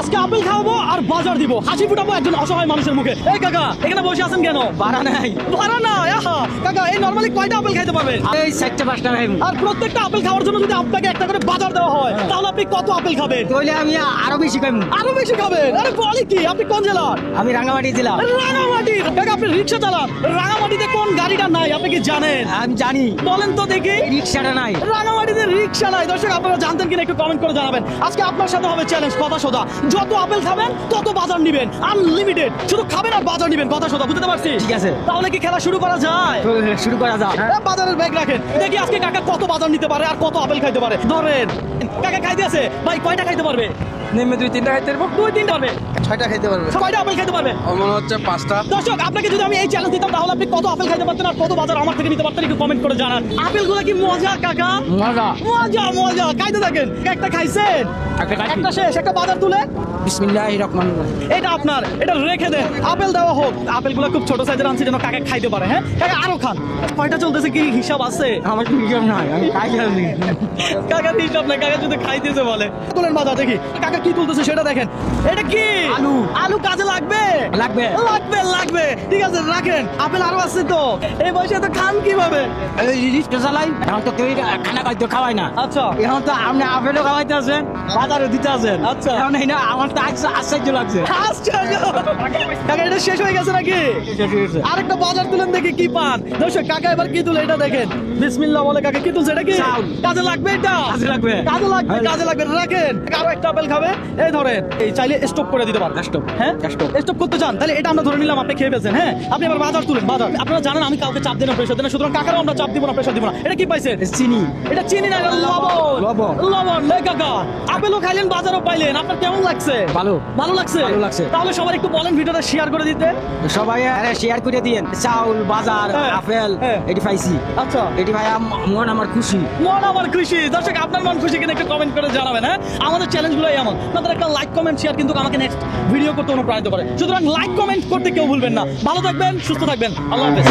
আজকে আপেল খাওয়াবো আর বাজার দিব, হাসি ফুটাবো একজন অসহায় মানুষের মুখে। এই কাকা এখানে বসে আছেন কেন? ভাড়া নাই। ভাড়া না? আহা কাকা, এই নরমালি কয়টা আপেল খাইতে পারবেন? এই 4টা 5টা ভাই। আর প্রত্যেকটা আপেল খাওয়ার জন্য যদি আপনাকে একটা করে বাজার দেওয়া হয় তাহলে আপনি কত আপেল খাবেন? তাহলে আমি আরো বেশি খাইব। আরো বেশি খাবেন? আরে বলি কি, আপনি কোন জেলার? আমি রাঙ্গামাটি জেলা। রাঙামাটি? কাকা আপনি রিক্সা চালান, রাঙামাটিতে কোন গাড়িটা নাই আপনি কি জানেন? আমি জানি, বলেন তো দেখি। রিক্সাটা নাই। রাঙামাটিতে রিক্সা নাই। দর্শক আপনারা জানতেন কিনা একটু কমেন্ট করে জানাবেন। আজকে আপনার সাথে হবে চ্যালেঞ্জ, কথা সোজা। যত আপেল খাবেন তত বাজার নিবেন, আনলিমিটেড। শুধু খাবেন আর বাজার নিবেন, কথা সোজা। বুঝতে পারছি? ঠিক আছে, তাহলে কি খেলা শুরু করা যায়? শুরু করা যাক। বাজারের ব্যাগ রাখেন, দেখি আজকে কাকা কত বাজার নিতে পারে আর কত আপেল খাইতে পারে। ধরেন কাকা খাইতে আছে ভাই, কয়টা খাইতে পারবে? নেমে 2-3টা খাইতে পারবো। 2-3 পারবে? 6টা খাইতে পারবো। কয়টা আপেল খাইতে পারবে? মনে হচ্ছে 5টা। দর্শক আপনাকে যদি আমি এই চ্যালেঞ্জ দিতাম তাহলে আপনি কত আপেল খাইতে পারতেন আর কত বাজার আমার থেকে নিতে পারতেন একটু কমেন্ট করে জানান। আপেলগুলো কি মজা কাকা? মজা মজা মজা, খাইতে থাকেন। একটা খাইছেন, একটা শেষ, একটা বাজার তুলে। বিসমিল্লাহির রহমানির রহিম। এটা আপনার, এটা রেখে দেন। আপেল দেওয়া হোক। আপেলগুলো খুব ছোট সাইজের আনছি যেন কাকা খাইতে পারে। হ্যাঁ কাকা আরো খান। কয়টা চলতেছে কি হিসাব আছে? আমার কি হিসাব নাই, আমি খাই খাই। কাকা হিসাব নাই, কাকা যদি খাইতেছে বলে। তুলেন বাজার দেখি কাকা কি তুলতেছে সেটা দেখেন। এটা কি? আলু। আলু কাজে লাগবে? লাগবে লাগবে লাগবে, ঠিক আছে রাখেন। আপেল আরো আছে তো, এই বয়সে তো খান কিভাবে? এই রিক্সা চালাই, এখন তো কেউ খানা খাইতে খাওয়াই না। আচ্ছা এখন তো আপনি আপেলও খাওয়াইতে আছেন, বাজারও দিতে আছেন। আচ্ছা। এখন এই না আমার তো আশ্চর্য লাগছে। আশ্চর্য। কাকা এটা শেষ হয়ে গেছে নাকি? আরেকটা বাজার তুলেন দেখি কি পান। দর্শক কাকা এবার কি তুলে এটা দেখেন। বিসমিল্লাহ বলে কাকা কি তুলছে? এটা কি চাউল। কাজে লাগবে? এটা কাজে লাগবে। কাজে লাগবে, কাজে লাগবে, রাখেন। আরো একটা আপেল খাবে, এই ধরেন। এই চাইলে স্টপ করে দিতে পারেন। স্টপ। হ্যাঁ স্টপ। স্টপ করতে চান তাহলে এটা আমরা ধরে নিলাম আপনি খেয়ে ফেলছেন। হ্যাঁ আপনি এবার বাজার তুলেন, বাজার। আপনারা জানেন আমি কাউকে চাপ দিই না, প্রেশার দিই না, সুতরাং কাকারও আমরা চাপ দিব না, প্রেশার দিব না। এটা কি পাইছেন? চিনি। এটা চিনি না, এটা লবণ। লবণ। লবণ। লে কাকা আপেলও খাইলেন, বাজারও পাইলেন, আপনার কেমন লাগছে? ভালো। ভালো লাগছে? ভালো লাগছে। তাহলে সবাই একটু বলেন ভিডিওটা শেয়ার করে দিতে। সবাই শেয়ার করে দিয়েন। চাউল, বাজার, হ্যাঁ, আপেল হ্যাঁ। এটি পাইছি। আচ্ছা এটি ভাই মন আমার খুশি। মন আমার খুশি। দর্শক আপনার মন খুশি কিনা একটু কমেন্ট করে জানাবেন। হ্যাঁ আমাদের চ্যালেঞ্জগুলোই এমন, আপনাদের একটা লাইক কমেন্ট শেয়ার কিন্তু আমাকে নেক্সট ভিডিও করতে অনুপ্রাণিত করে। সুতরাং লাইক কমেন্ট করতে কেউ ভুলবেন না। ভালো থাকবেন, সুস্থ থাকবেন, আল্লাহ হাফেজ।